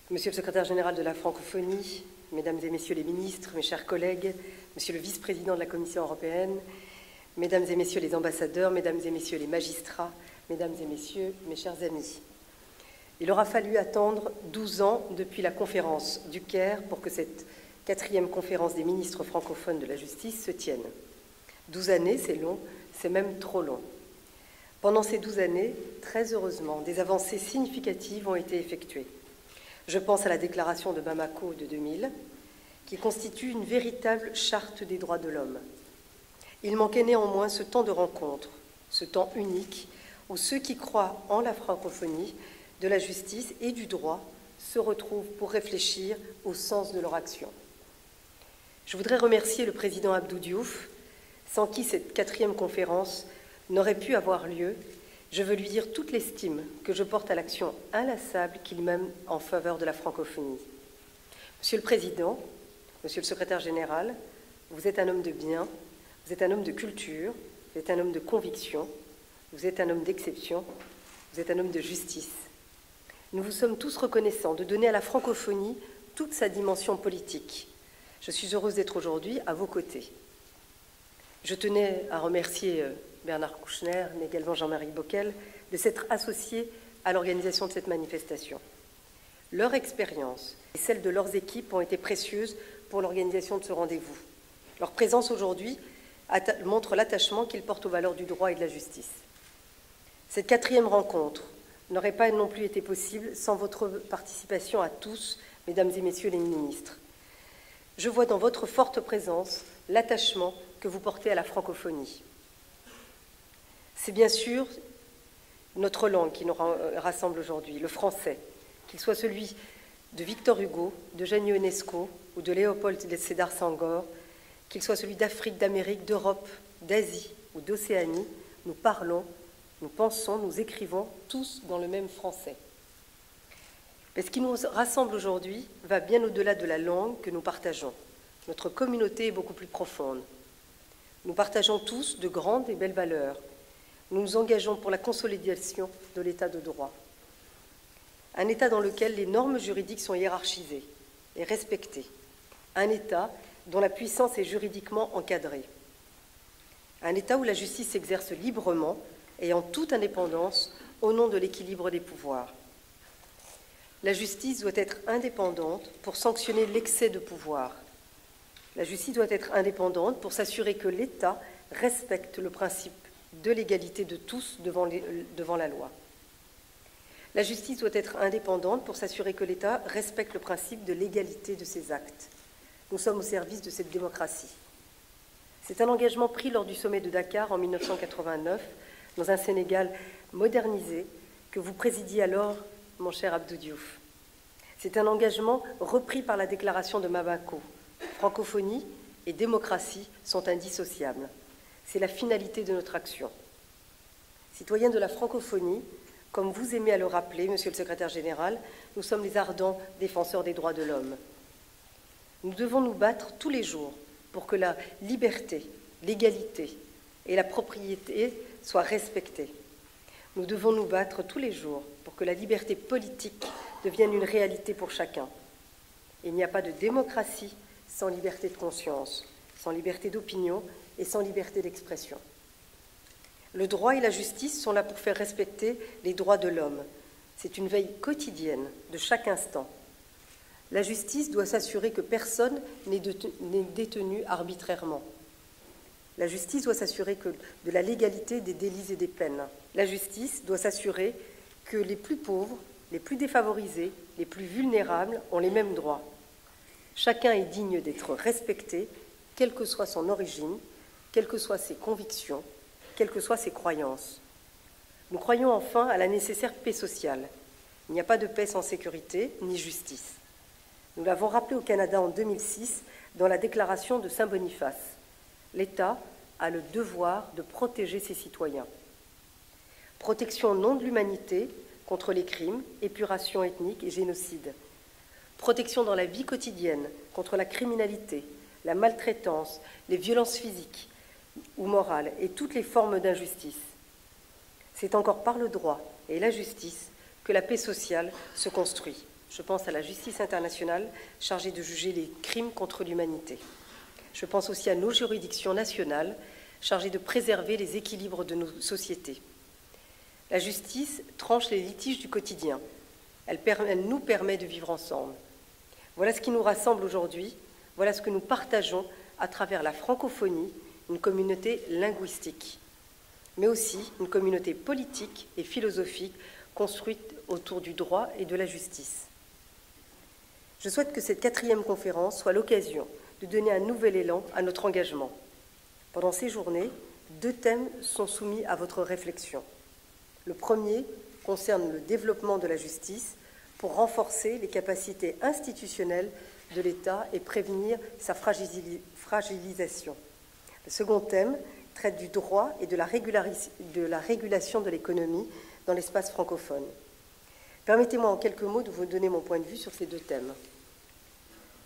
Monsieur le secrétaire général de la francophonie, mesdames et messieurs les ministres, mes chers collègues, monsieur le vice-président de la Commission européenne, mesdames et messieurs les ambassadeurs, mesdames et messieurs les magistrats, mesdames et messieurs, mes chers amis. Il aura fallu attendre 12 ans depuis la conférence du Caire pour que cette 4e conférence des ministres francophones de la justice se tienne. 12 années, c'est long, c'est même trop long. Pendant ces 12 années, très heureusement, des avancées significatives ont été effectuées. Je pense à la déclaration de Bamako de 2000, qui constitue une véritable charte des droits de l'homme. Il manquait néanmoins ce temps de rencontre, ce temps unique, où ceux qui croient en la francophonie, de la justice et du droit se retrouvent pour réfléchir au sens de leur action. Je voudrais remercier le président Abdou Diouf, sans qui cette 4e conférence n'aurait pu avoir lieu. Je veux lui dire toute l'estime que je porte à l'action inlassable qu'il mène en faveur de la francophonie. Monsieur le Président, Monsieur le Secrétaire général, vous êtes un homme de bien, vous êtes un homme de culture, vous êtes un homme de conviction, vous êtes un homme d'exception, vous êtes un homme de justice. Nous vous sommes tous reconnaissants de donner à la francophonie toute sa dimension politique. Je suis heureuse d'être aujourd'hui à vos côtés. Je tenais à remercier Bernard Kouchner, mais également Jean-Marie Bockel, de s'être associés à l'organisation de cette manifestation. Leur expérience et celle de leurs équipes ont été précieuses pour l'organisation de ce rendez-vous. Leur présence aujourd'hui montre l'attachement qu'ils portent aux valeurs du droit et de la justice. Cette 4e rencontre n'aurait pas non plus été possible sans votre participation à tous, mesdames et messieurs les ministres. Je vois dans votre forte présence l'attachement que vous portez à la francophonie. C'est bien sûr notre langue qui nous rassemble aujourd'hui, le français, qu'il soit celui de Victor Hugo, de Eugenio Ionesco ou de Léopold Sédar Senghor, qu'il soit celui d'Afrique, d'Amérique, d'Europe, d'Asie ou d'Océanie, nous parlons, nous pensons, nous écrivons tous dans le même français. Mais ce qui nous rassemble aujourd'hui va bien au-delà de la langue que nous partageons. Notre communauté est beaucoup plus profonde. Nous partageons tous de grandes et belles valeurs. Nous nous engageons pour la consolidation de l'état de droit. Un état dans lequel les normes juridiques sont hiérarchisées et respectées. Un état dont la puissance est juridiquement encadrée. Un état où la justice s'exerce librement et en toute indépendance au nom de l'équilibre des pouvoirs. La justice doit être indépendante pour sanctionner l'excès de pouvoir. La justice doit être indépendante pour s'assurer que l'État respecte le principe de l'égalité de tous devant la loi. La justice doit être indépendante pour s'assurer que l'État respecte le principe de l'égalité de ses actes. Nous sommes au service de cette démocratie. C'est un engagement pris lors du sommet de Dakar en 1989, dans un Sénégal modernisé, que vous présidiez alors, mon cher Abdou Diouf. C'est un engagement repris par la déclaration de Bamako. Francophonie et démocratie sont indissociables. C'est la finalité de notre action. Citoyens de la francophonie, comme vous aimez à le rappeler, Monsieur le Secrétaire général, nous sommes les ardents défenseurs des droits de l'homme. Nous devons nous battre tous les jours pour que la liberté, l'égalité et la propriété soient respectées. Nous devons nous battre tous les jours pour que la liberté politique devienne une réalité pour chacun. Il n'y a pas de démocratie sans liberté de conscience, sans liberté d'opinion et sans liberté d'expression. Le droit et la justice sont là pour faire respecter les droits de l'homme. C'est une veille quotidienne de chaque instant. La justice doit s'assurer que personne n'est détenu arbitrairement. La justice doit s'assurer de la légalité des délits et des peines. La justice doit s'assurer que les plus pauvres, les plus défavorisés, les plus vulnérables ont les mêmes droits. Chacun est digne d'être respecté, quelle que soit son origine, quelles que soient ses convictions, quelles que soient ses croyances. Nous croyons enfin à la nécessaire paix sociale. Il n'y a pas de paix sans sécurité ni justice. Nous l'avons rappelé au Canada en 2006 dans la déclaration de Saint-Boniface. L'État a le devoir de protéger ses citoyens. Protection au nom de l'humanité contre les crimes, épuration ethnique et génocide. Protection dans la vie quotidienne contre la criminalité, la maltraitance, les violences physiques ou morales et toutes les formes d'injustice. C'est encore par le droit et la justice que la paix sociale se construit. Je pense à la justice internationale chargée de juger les crimes contre l'humanité. Je pense aussi à nos juridictions nationales chargées de préserver les équilibres de nos sociétés. La justice tranche les litiges du quotidien. Elle nous permet de vivre ensemble. Voilà ce qui nous rassemble aujourd'hui, voilà ce que nous partageons à travers la francophonie, une communauté linguistique, mais aussi une communauté politique et philosophique construite autour du droit et de la justice. Je souhaite que cette 4e conférence soit l'occasion de donner un nouvel élan à notre engagement. Pendant ces journées, 2 thèmes sont soumis à votre réflexion. Le premier concerne le développement de la justice pour renforcer les capacités institutionnelles de l'État et prévenir sa fragilisation. Le second thème traite du droit et de la régulation de l'économie dans l'espace francophone. Permettez-moi en quelques mots de vous donner mon point de vue sur ces 2 thèmes.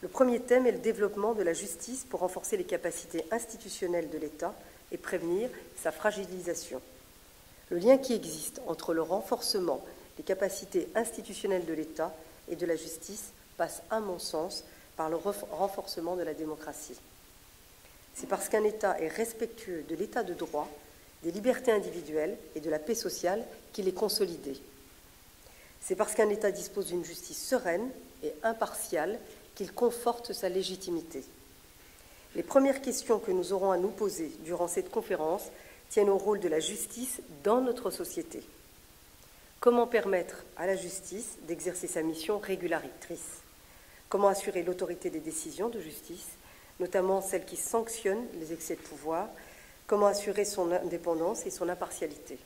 Le premier thème est le développement de la justice pour renforcer les capacités institutionnelles de l'État et prévenir sa fragilisation. Le lien qui existe entre le renforcement des capacités institutionnelles de l'État et de la justice passe, à mon sens, par le renforcement de la démocratie. C'est parce qu'un État est respectueux de l'État de droit, des libertés individuelles et de la paix sociale qu'il est consolidé. C'est parce qu'un État dispose d'une justice sereine et impartiale qu'il conforte sa légitimité. Les premières questions que nous aurons à nous poser durant cette conférence tiennent au rôle de la justice dans notre société. Comment permettre à la justice d'exercer sa mission régulatrice? Comment assurer l'autorité des décisions de justice, notamment celles qui sanctionnent les excès de pouvoir? Comment assurer son indépendance et son impartialité?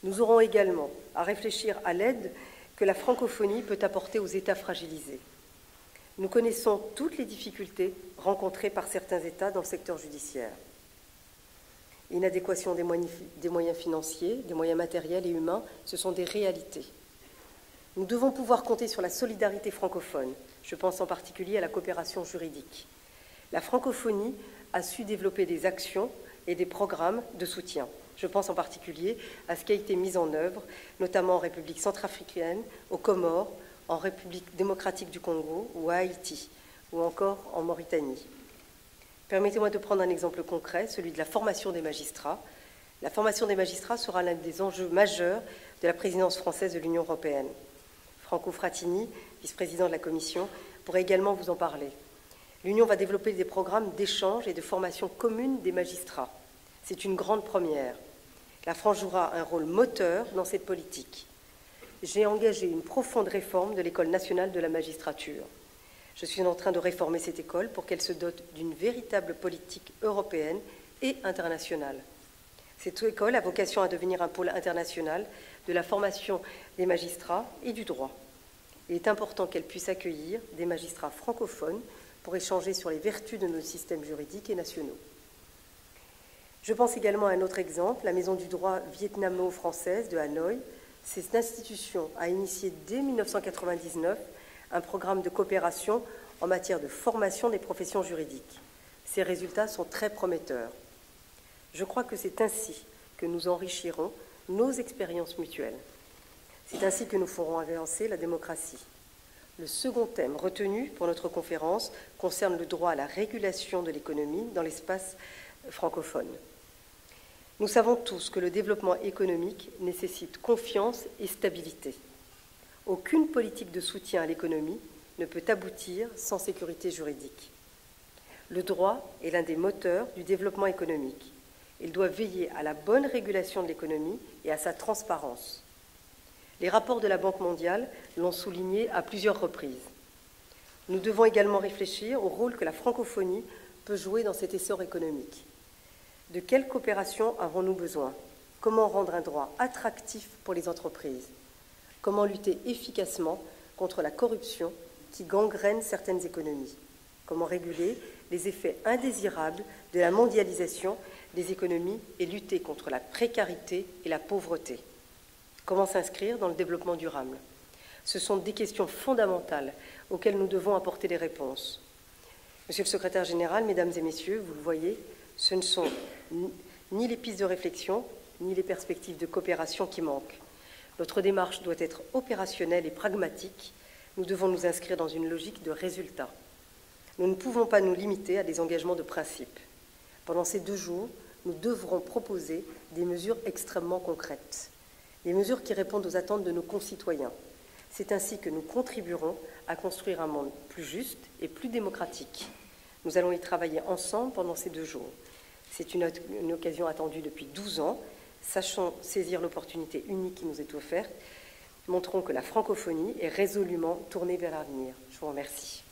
Nous aurons également à réfléchir à l'aide que la francophonie peut apporter aux États fragilisés. Nous connaissons toutes les difficultés rencontrées par certains États dans le secteur judiciaire. L'inadéquation des moyens financiers, des moyens matériels et humains, ce sont des réalités. Nous devons pouvoir compter sur la solidarité francophone. Je pense en particulier à la coopération juridique. La francophonie a su développer des actions et des programmes de soutien. Je pense en particulier à ce qui a été mis en œuvre, notamment en République centrafricaine, aux Comores, en République démocratique du Congo ou à Haïti, ou encore en Mauritanie. Permettez-moi de prendre un exemple concret, celui de la formation des magistrats. La formation des magistrats sera l'un des enjeux majeurs de la présidence française de l'Union européenne. Franco Frattini, vice-président de la Commission, pourrait également vous en parler. L'Union va développer des programmes d'échange et de formation commune des magistrats. C'est une grande première. La France jouera un rôle moteur dans cette politique. J'ai engagé une profonde réforme de l'École nationale de la magistrature. Je suis en train de réformer cette école pour qu'elle se dote d'une véritable politique européenne et internationale. Cette école a vocation à devenir un pôle international de la formation des magistrats et du droit. Il est important qu'elle puisse accueillir des magistrats francophones pour échanger sur les vertus de nos systèmes juridiques et nationaux. Je pense également à un autre exemple, la Maison du droit vietnamo-française de Hanoï. Cette institution a initié dès 1999 un programme de coopération en matière de formation des professions juridiques. Ces résultats sont très prometteurs. Je crois que c'est ainsi que nous enrichirons nos expériences mutuelles. C'est ainsi que nous ferons avancer la démocratie. Le second thème retenu pour notre conférence concerne le droit à la régulation de l'économie dans l'espace francophone. Nous savons tous que le développement économique nécessite confiance et stabilité. Aucune politique de soutien à l'économie ne peut aboutir sans sécurité juridique. Le droit est l'un des moteurs du développement économique. Il doit veiller à la bonne régulation de l'économie et à sa transparence. Les rapports de la Banque mondiale l'ont souligné à plusieurs reprises. Nous devons également réfléchir au rôle que la francophonie peut jouer dans cet essor économique. De quelle coopération avons-nous besoin? Comment rendre un droit attractif pour les entreprises? Comment lutter efficacement contre la corruption qui gangrène certaines économies? Comment réguler les effets indésirables de la mondialisation des économies et lutter contre la précarité et la pauvreté? Comment s'inscrire dans le développement durable? Ce sont des questions fondamentales auxquelles nous devons apporter des réponses. Monsieur le secrétaire général, mesdames et messieurs, vous le voyez, ce ne sont ni les pistes de réflexion, ni les perspectives de coopération qui manquent. Notre démarche doit être opérationnelle et pragmatique Nous devons nous inscrire dans une logique de résultat. Nous ne pouvons pas nous limiter à des engagements de principe. Pendant ces 2 jours, nous devrons proposer des mesures extrêmement concrètes, des mesures qui répondent aux attentes de nos concitoyens. C'est ainsi que nous contribuerons à construire un monde plus juste et plus démocratique. Nous allons y travailler ensemble pendant ces 2 jours. C'est une occasion attendue depuis 12 ans. Sachons saisir l'opportunité unique qui nous est offerte. Montrons que la francophonie est résolument tournée vers l'avenir. Je vous remercie.